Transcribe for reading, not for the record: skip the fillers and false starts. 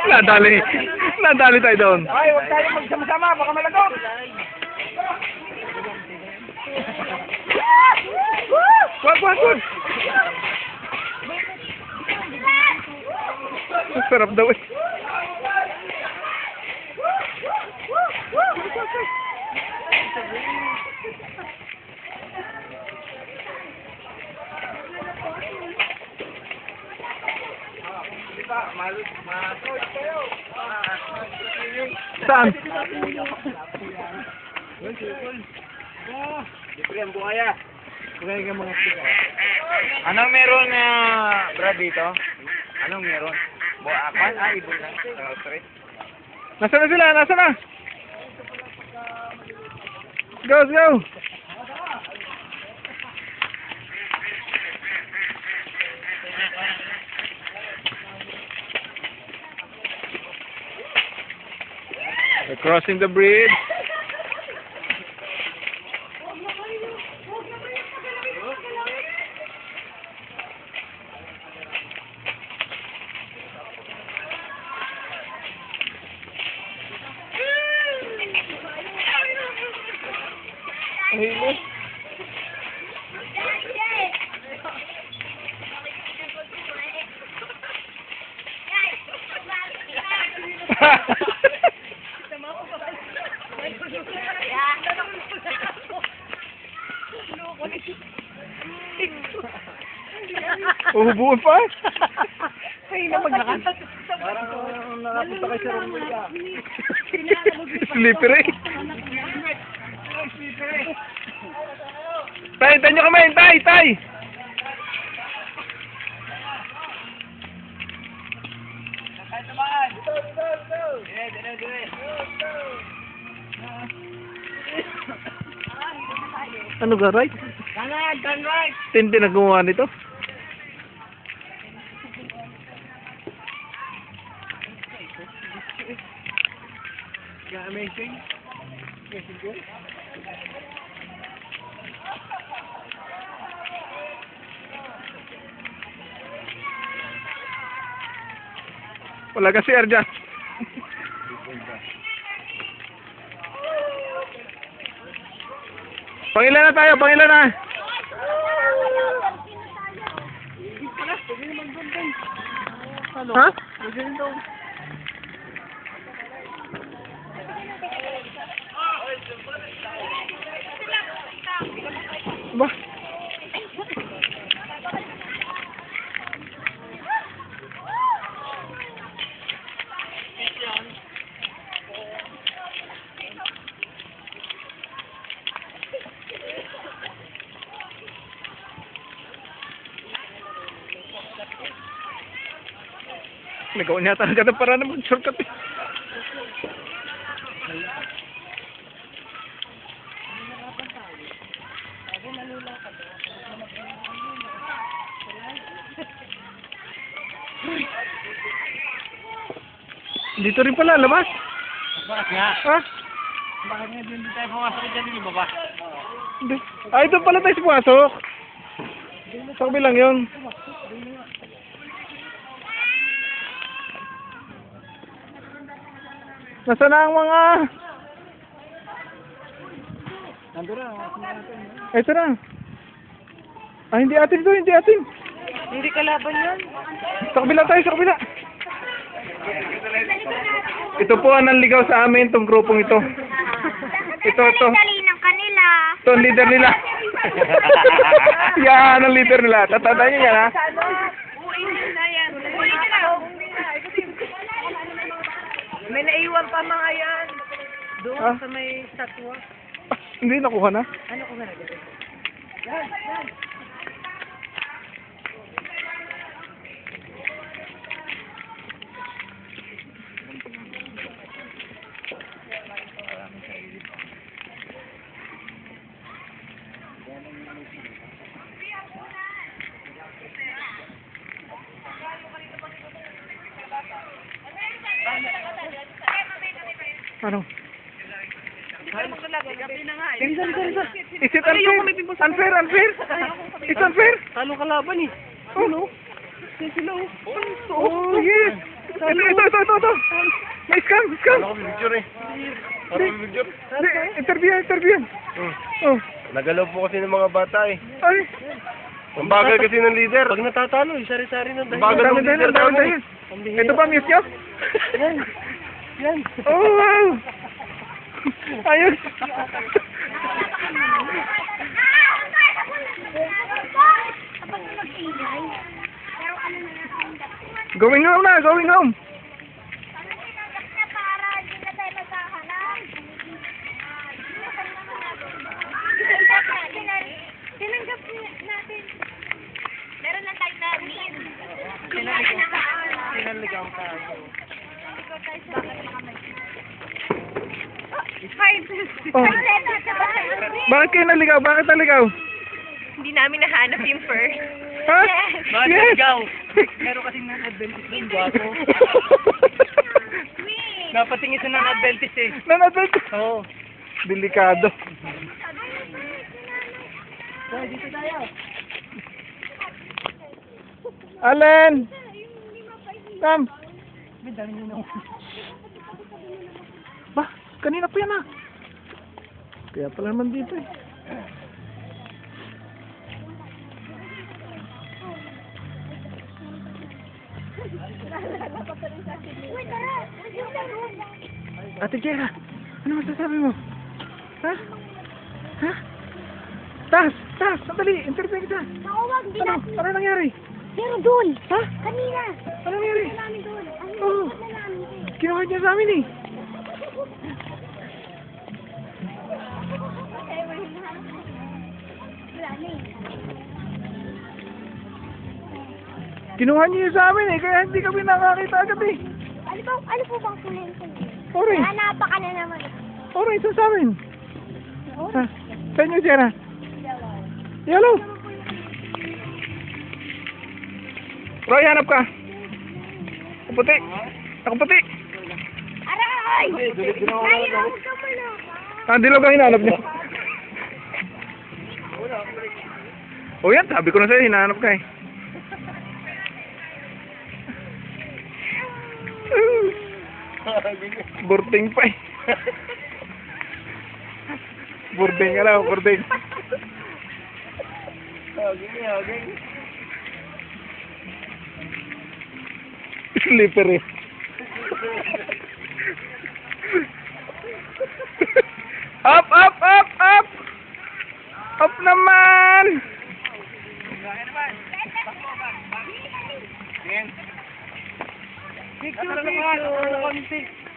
Nadali. Nadali tayo doon. Ay, huwag tayo magsama-sama, baka malagok. Wag. Sarap daw eh. Saan? Siyempre, ang buhaya. Buhaya ka mga sila. Anong meron na Brad dito? Anong meron? Buakan? Ibon lang. Nasaan na sila? Nasaan na? Let's go! We're crossing the bridge. Uhubuan pa? Ay, na maglakad. Parang nakapunta kayo sa Romania. Slippery. Tay, tayo nyo kami! Tay! Tay! Ano ga, right? Turn right! Tindi na gumawa nito. Amazing. Amazing good. Wala kasi Arjan. Pangilan na tayo, pangilan na. Ha? Ba? Nagawa niya talaga na para na mag-shortcut eh. Dito rin pala, labas. Bakit nga? Ha? Bakit nga hindi tayo pumasok dyan yung baba? Hindi. Ah, ito pala tayo pumasok. Sa kabilang yun. Nasaan na ang mga... Nandun na. Ito na. Ah, hindi atin to, hindi atin. Hindi kalaban yan. Sa kabila tayo, sa kabila. Ito po ang nanligaw sa amin, itong grupong ito. Ito. Dali ng kanila. Ito ang leader nila. Yan, ang leader nila. Tatandaan niyo yan, ha? May naiwan pa mga yan. Doon Ah? sa may statwa. Ah, hindi, nakuha na. Ano ko na gawin? Ano? Kaya mo talaga Gabi na nga eh. Is it unfair? Unfair, unfair? It's unfair? Talo kalaban eh. Oh, no. Oh, yes. Ito. May scam. Ako picture eh. Parang picture. Interview. Oh. Nagalaw po kasi ng mga bata eh. Ay. Ang bagal kasi ng leader. Pag natatalo, sari-sari ng Ang bagal ng leader namin. Ito ba, mute nyo? Yan. Oh, wow. Ayos. Going home na, going home. Tinanggap natin. Meron lang tayo na mean. Sinaligaw tayo. Oh. Bakit kayo naligaw? Bakit naligaw? Hindi namin nahanap yung first. Ha? Bakit Yes. naligaw? Meron kasing non-adventist din, gwapo. Napatingin sa non-adventist eh. Nanatid. Oo. Delikado. Allen! Sam! Ba, kanina pa yan ah. Kaya pala naman dito eh. Ate Jera, ano masasabi mo? Ha? Ha? Tas! Sandali! Interview kita! Nakawag, hindi Ano? natin. Ano nangyari? Pero doon. Ha? Kanina. Ano nangyari? Namin doon. Ano Oo. na namin eh. Kinuha niya sa amin eh. Wala na eh. Kinuha niya sa amin eh, kaya hindi kami nakakita agad eh. Ano po bang kunin ko? Oray! Hanapa ka na naman. Oray, isa sa amin. Ha? Sa inyo, Jera? Yellow! Roy, hanap ka! Ako puti! Aray! Ayaw, huwag ka muna. Dilaw ka hinahanap niya. O yan, sabi ko na sa'yo, hinahanap ka eh. Burding pa eh. Burding ka lang, burding. Slipper eh. Up! Up naman! Picture.